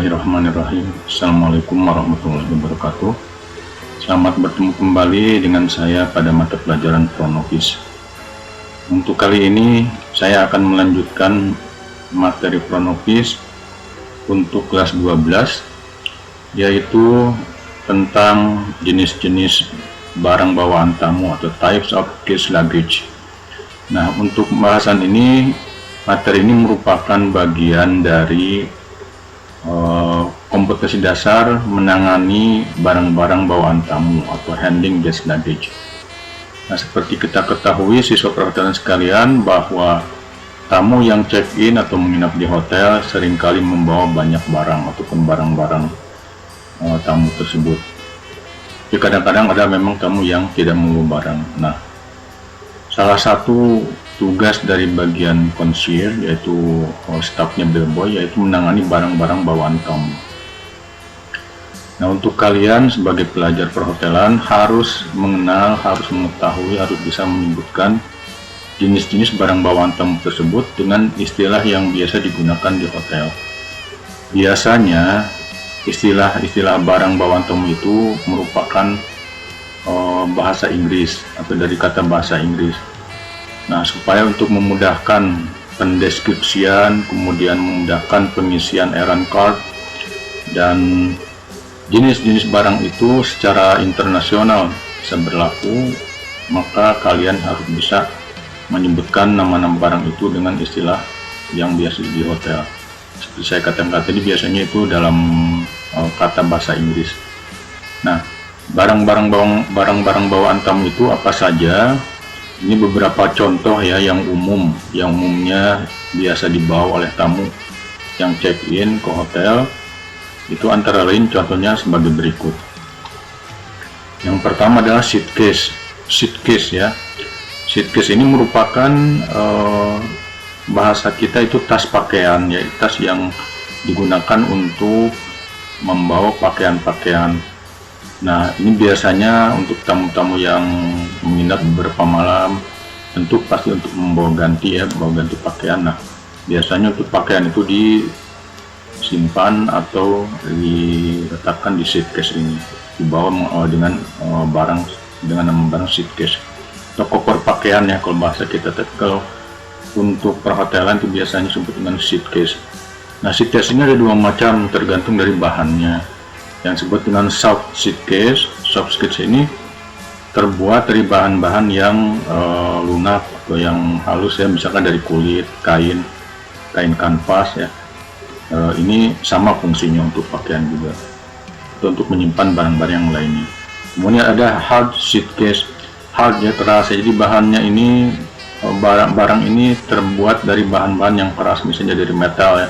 Bismillahirrahmanirrahim. Assalamualaikum warahmatullahi wabarakatuh. Selamat bertemu kembali dengan saya pada mata pelajaran Pronofis. Untuk kali ini saya akan melanjutkan materi Pronofis untuk kelas 12, yaitu tentang jenis-jenis barang bawaan tamu atau types of case luggage. Nah, untuk pembahasan ini, materi ini merupakan bagian dari kompetensi dasar menangani barang-barang bawaan tamu atau handling guest luggage. Nah, seperti kita ketahui siswa perhotelan sekalian, bahwa tamu yang check-in atau menginap di hotel seringkali membawa banyak barang ataupun barang-barang tamu tersebut. Jadi kadang-kadang ada memang tamu yang tidak membawa barang. Nah, salah satu tugas dari bagian concierge, yaitu stafnya bellboy, yaitu menangani barang-barang bawaan tamu. Nah, untuk kalian sebagai pelajar perhotelan harus mengenal, harus mengetahui, harus bisa menyebutkan jenis-jenis barang bawaan tamu tersebut dengan istilah yang biasa digunakan di hotel. Biasanya istilah-istilah barang bawaan tamu itu merupakan bahasa Inggris atau dari kata bahasa Inggris. Nah, supaya untuk memudahkan pendeskripsian, kemudian memudahkan pengisian errand card dan jenis-jenis barang itu secara internasional bisa berlaku, maka kalian harus bisa menyebutkan nama-nama barang itu dengan istilah yang biasa di hotel. Seperti saya katakan tadi, biasanya itu dalam kata bahasa Inggris. Nah, barang-barang bawaan tamu itu apa saja? Ini beberapa contoh ya yang umumnya biasa dibawa oleh tamu yang check-in ke hotel. Itu antara lain contohnya sebagai berikut. Yang pertama adalah suitcase ya. Suitcase ini merupakan bahasa kita itu tas pakaian, ya, tas yang digunakan untuk membawa pakaian-pakaian. Nah, ini biasanya untuk tamu-tamu yang menginap beberapa malam, tentu pasti untuk membawa ganti pakaian. Nah, biasanya untuk pakaian itu disimpan atau diletakkan di suitcase ini, dibawa dengan nama barang suitcase atau koper pakaian ya kalau bahasa kita. Kalau untuk perhotelan itu biasanya disebut dengan suitcase. Nah, suitcase ini ada dua macam tergantung dari bahannya. Yang disebut dengan soft suitcase ini terbuat dari bahan-bahan yang lunak atau yang halus ya, misalkan dari kulit, kain kanvas ya. Ini sama fungsinya untuk pakaian juga, atau untuk menyimpan barang-barang yang lainnya. Kemudian ada hard suitcase, hard ya, keras. Jadi bahannya ini, barang ini terbuat dari bahan-bahan yang keras, misalnya dari metal ya,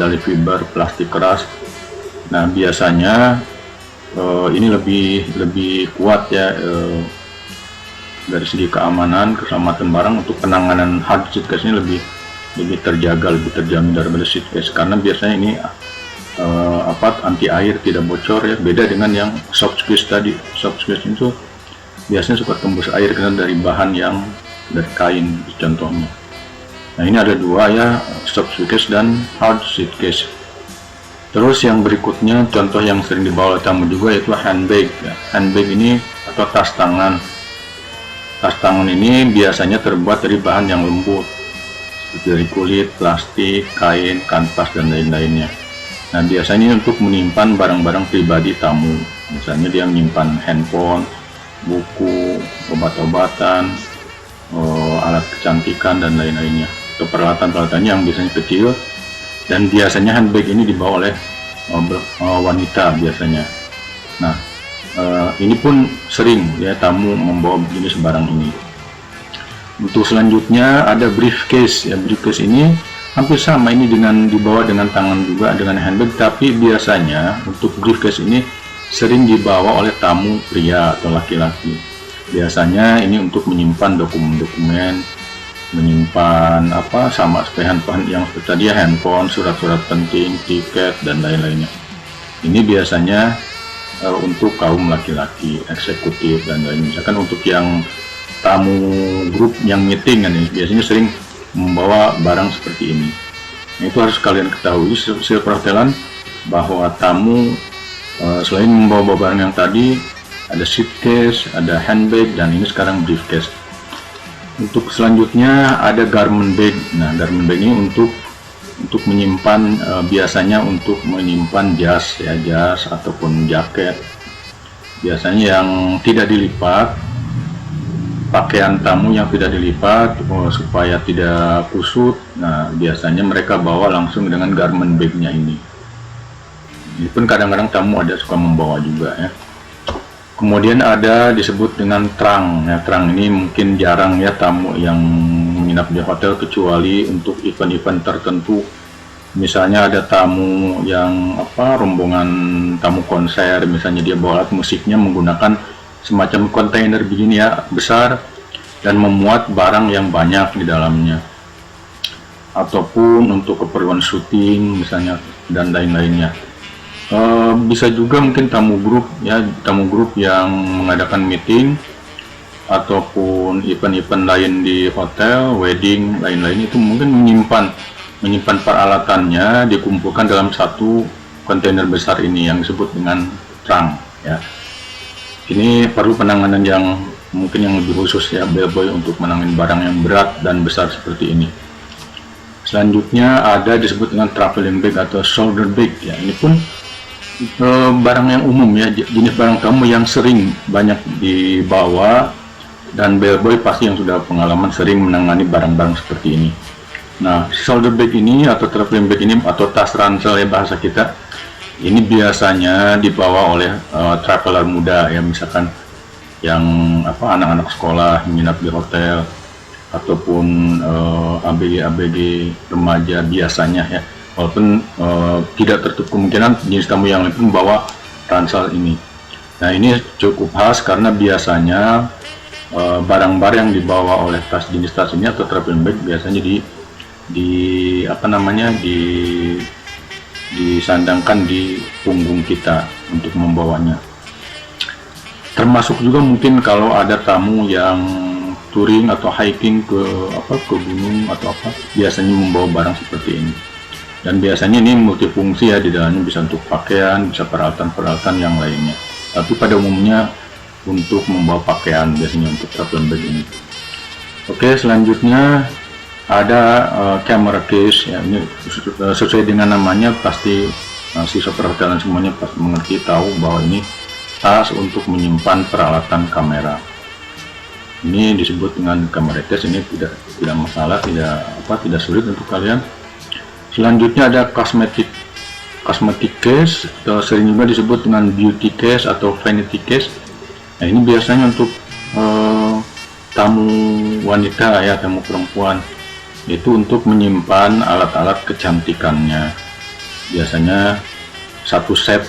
dari fiber, plastik keras. Nah, biasanya ini lebih kuat ya dari segi keamanan, keselamatan barang. Untuk penanganan hard suitcase ini lebih terjaga, lebih terjamin daripada suitcase, karena biasanya ini anti air, tidak bocor ya. Beda dengan yang soft suitcase tadi. Soft suitcase itu biasanya suka tembus air karena dari bahan yang dari kain contohnya. Nah, ini ada dua ya, soft suitcase dan hard suitcase. Terus yang berikutnya, contoh yang sering dibawa oleh tamu juga, yaitu handbag ya. Handbag ini atau tas tangan. Tas tangan ini biasanya terbuat dari bahan yang lembut, seperti dari kulit, plastik, kain, kanvas, dan lain-lainnya. Nah, biasanya untuk menyimpan barang-barang pribadi tamu. Misalnya dia menyimpan handphone, buku, obat-obatan, alat kecantikan, dan lain-lainnya. Atau peralatan-peralatannya yang biasanya kecil. Dan biasanya handbag ini dibawa oleh wanita biasanya. Nah, ini pun sering ya tamu membawa jenis barang ini. Untuk selanjutnya ada briefcase ya. Briefcase ini hampir sama, ini dibawa dengan tangan juga dengan handbag, tapi biasanya untuk briefcase ini sering dibawa oleh tamu pria atau laki-laki. Biasanya ini untuk menyimpan dokumen-dokumen, menyimpan sama seperti handphone yang seperti tadi ya, handphone, surat-surat penting, tiket, dan lain-lainnya. Ini biasanya untuk kaum laki-laki, eksekutif, dan lain-lain. Misalkan untuk yang tamu grup yang meeting kan, biasanya sering membawa barang seperti ini. Nah, itu harus kalian ketahui, sel perhotelan bahwa tamu selain membawa barang yang tadi, ada suitcase, ada handbag, dan ini sekarang briefcase. Untuk selanjutnya ada garment bag. Nah, garment bag ini untuk menyimpan, biasanya untuk menyimpan jas ya, jas ataupun jaket. Biasanya yang tidak dilipat, pakaian tamu yang tidak dilipat supaya tidak kusut. Nah, biasanya mereka bawa langsung dengan garment bag-nya ini. Ini pun kadang-kadang tamu ada suka membawa juga ya. Kemudian ada disebut dengan trunk ya. Trunk ini mungkin jarang ya tamu yang menginap di hotel, kecuali untuk event-event tertentu. Misalnya ada tamu yang rombongan tamu konser, misalnya dia bawa alat musiknya menggunakan semacam kontainer begini ya, besar, dan memuat barang yang banyak di dalamnya. Ataupun untuk keperluan syuting misalnya dan lain-lainnya. Bisa juga mungkin tamu grup ya, tamu grup yang mengadakan meeting ataupun event-event lain di hotel, wedding, lain-lain, itu mungkin menyimpan peralatannya dikumpulkan dalam satu kontainer besar ini yang disebut dengan trunk ya. Ini perlu penanganan yang mungkin yang lebih khusus ya, bellboy, untuk menangani barang yang berat dan besar seperti ini. Selanjutnya ada disebut dengan traveling bag atau shoulder bag ya. Ini pun barang yang umum ya, jenis barang tamu yang sering banyak dibawa, dan bellboy pasti yang sudah pengalaman sering menangani barang-barang seperti ini. Nah, shoulder bag ini atau traveling bag ini atau tas ransel ya bahasa kita, ini biasanya dibawa oleh traveler muda ya, misalkan yang anak-anak sekolah menginap di hotel, ataupun ABG remaja biasanya ya. Walaupun tidak tertutup kemungkinan jenis tamu yang lain pun membawa ransel ini. Nah, ini cukup khas karena biasanya barang-barang yang dibawa oleh tas jenis tas ini atau traveling bag biasanya disandangkan di punggung kita untuk membawanya. Termasuk juga mungkin kalau ada tamu yang touring atau hiking ke gunung atau biasanya membawa barang seperti ini. Dan biasanya ini multifungsi ya, di dalamnya bisa untuk pakaian, bisa peralatan-peralatan yang lainnya. Tapi pada umumnya untuk membawa pakaian biasanya untuk traveling bag ini. Oke, selanjutnya ada camera case ya. Ini sesuai dengan namanya, pasti siswa perhotelan semuanya pasti mengerti, tahu bahwa ini tas untuk menyimpan peralatan kamera. Ini disebut dengan camera case. Ini tidak masalah, tidak sulit untuk kalian. Selanjutnya ada cosmetic case, atau sering juga disebut dengan beauty case atau vanity case. Nah, ini biasanya untuk tamu wanita ya, tamu perempuan, itu untuk menyimpan alat-alat kecantikannya. Biasanya satu set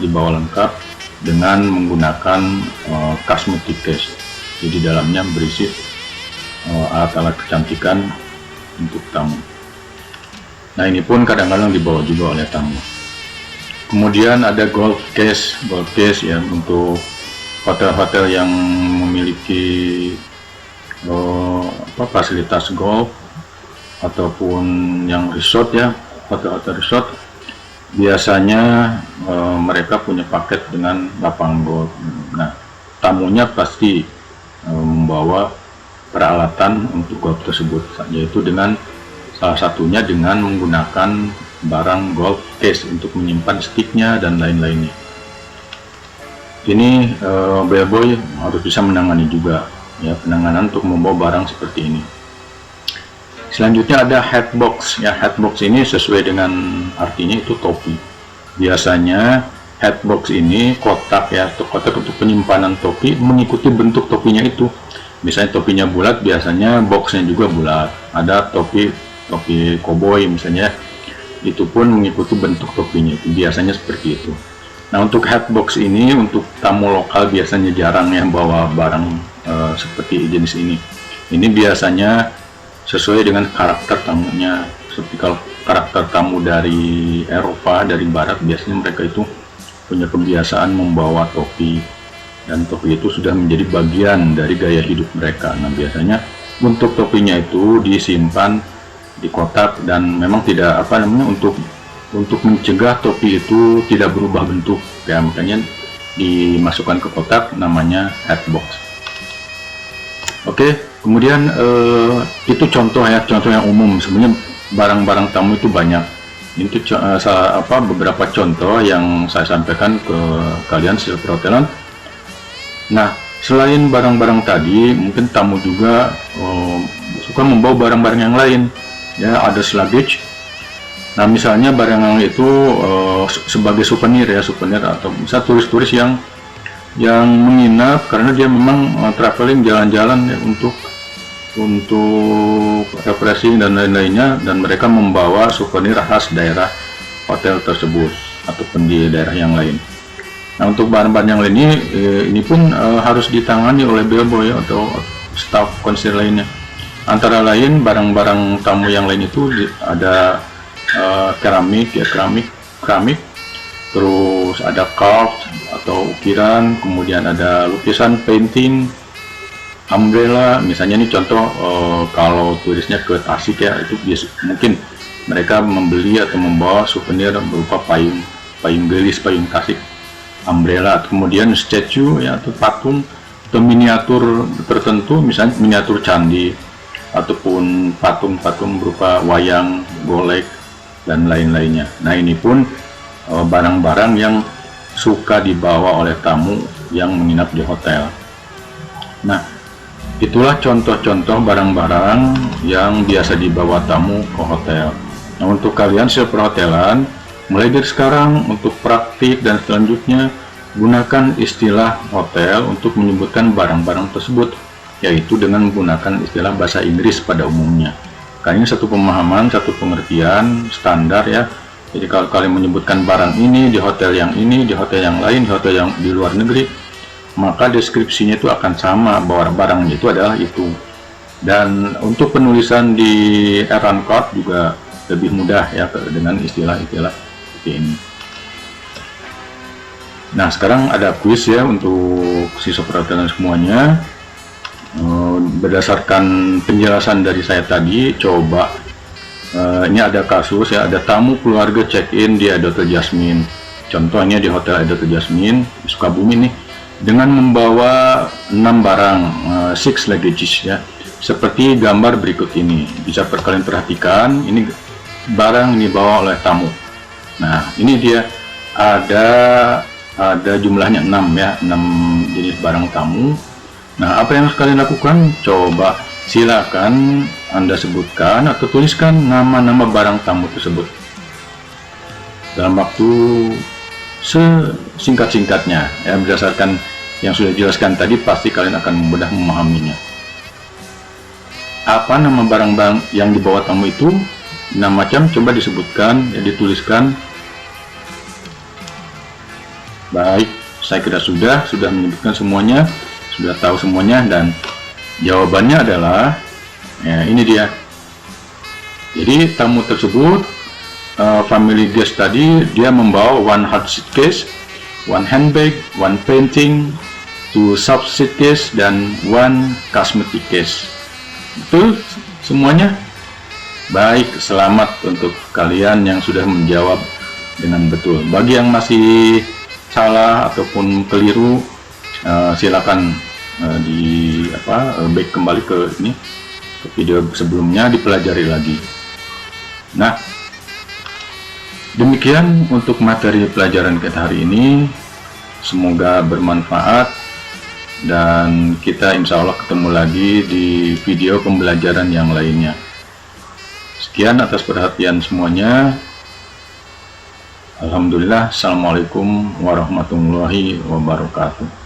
dibawa lengkap dengan menggunakan cosmetic case. Jadi dalamnya berisi alat-alat kecantikan untuk tamu. Nah, ini pun kadang-kadang dibawa juga oleh tamu. Kemudian ada golf case ya, untuk hotel-hotel yang memiliki fasilitas golf ataupun yang resort ya, hotel-hotel resort, biasanya mereka punya paket dengan lapangan golf. Nah, tamunya pasti membawa peralatan untuk golf tersebut, yaitu dengan salah satunya dengan menggunakan barang golf case untuk menyimpan sticknya dan lain-lainnya. Ini bellboy harus bisa menangani juga ya, penanganan untuk membawa barang seperti ini. Selanjutnya ada hatbox ya. Hatbox ini sesuai dengan artinya itu topi. Biasanya hatbox ini kotak ya, kotak untuk penyimpanan topi mengikuti bentuk topinya itu. Misalnya topinya bulat, biasanya boxnya juga bulat. Ada topi koboi misalnya, itu pun mengikuti bentuk topinya itu, biasanya seperti itu. Nah, untuk hatbox ini untuk tamu lokal biasanya jarang yang bawa barang seperti jenis ini. Ini biasanya sesuai dengan karakter tamunya. Seperti kalau karakter tamu dari Eropa, dari Barat, biasanya mereka itu punya kebiasaan membawa topi, dan topi itu sudah menjadi bagian dari gaya hidup mereka. Nah, biasanya untuk topinya itu disimpan di kotak, dan memang tidak untuk untuk mencegah topi itu tidak berubah bentuk ya, makanya dimasukkan ke kotak namanya hat box. Oke, kemudian itu contoh ya, contoh yang umum. Sebenarnya barang-barang tamu itu banyak. Ini tuh beberapa contoh yang saya sampaikan ke kalian secara perhotelan. Nah, selain barang-barang tadi, mungkin tamu juga suka membawa barang-barang yang lain. Ya, ada luggage. Nah, misalnya barang yang itu sebagai souvenir ya, souvenir atau bisa turis-turis yang menginap karena dia memang traveling jalan-jalan ya, untuk refreshing dan lain-lainnya, dan mereka membawa souvenir khas daerah hotel tersebut ataupun di daerah yang lain. Nah, untuk bahan-bahan yang lain ini pun harus ditangani oleh bellboy atau staf konsil lainnya. Antara lain barang-barang tamu yang lain itu ada keramik, terus ada carved atau ukiran, kemudian ada lukisan, painting, umbrella. Misalnya ini contoh kalau turisnya ke Tasik ya, itu mungkin mereka membeli atau membawa souvenir berupa payung gelis, payung Tasik, umbrella. Kemudian statue ya, atau patung atau miniatur tertentu, misalnya miniatur candi ataupun patung-patung berupa wayang, golek dan lain-lainnya. Nah, ini pun barang-barang yang suka dibawa oleh tamu yang menginap di hotel. Nah, itulah contoh-contoh barang-barang yang biasa dibawa tamu ke hotel. Nah, untuk kalian seperhotelan, mulai dari sekarang untuk praktik dan selanjutnya gunakan istilah hotel untuk menyebutkan barang-barang tersebut, yaitu dengan menggunakan istilah bahasa Inggris pada umumnya. Karena ini satu pemahaman, satu pengertian standar ya. Jadi kalau kalian menyebutkan barang ini di hotel yang ini, di hotel yang lain, di hotel yang di luar negeri, maka deskripsinya itu akan sama bahwa barangnya itu adalah itu. Dan untuk penulisan di errand card juga lebih mudah ya dengan istilah-istilah seperti ini. Nah, sekarang ada kuis ya untuk siswa perhotelan semuanya. Berdasarkan penjelasan dari saya tadi, coba ini ada kasus ya, ada tamu keluarga check-in di Hotel Jasmine. Contohnya di Hotel Jasmine di Sukabumi nih, dengan membawa 6 barang, 6 luggages ya, seperti gambar berikut ini. Bisa kalian perhatikan, ini barang yang dibawa oleh tamu. Nah, ini dia ada jumlahnya 6 ya, 6 jenis barang tamu. Nah, apa yang harus kalian lakukan? Coba silakan Anda sebutkan atau tuliskan nama-nama barang tamu tersebut dalam waktu sesingkat-singkatnya ya, berdasarkan yang sudah dijelaskan tadi pasti kalian akan mudah memahaminya. Apa nama barang-barang yang dibawa tamu itu? 6 macam, coba disebutkan ya, dituliskan. Baik, saya kira sudah menyebutkan semuanya, sudah tahu semuanya, dan jawabannya adalah ya, ini dia. Jadi tamu tersebut, family guest tadi, dia membawa 1 hard suitcase, 1 handbag, 1 painting, 2 soft suitcase, dan 1 cosmetic case. Betul semuanya? Baik, selamat untuk kalian yang sudah menjawab dengan betul. Bagi yang masih salah ataupun keliru, silakan back kembali ke ini, ke video sebelumnya, dipelajari lagi. Nah, demikian untuk materi pelajaran kita hari ini. Semoga bermanfaat, dan kita insya Allah ketemu lagi di video pembelajaran yang lainnya. Sekian atas perhatian semuanya. Alhamdulillah. Assalamualaikum warahmatullahi wabarakatuh.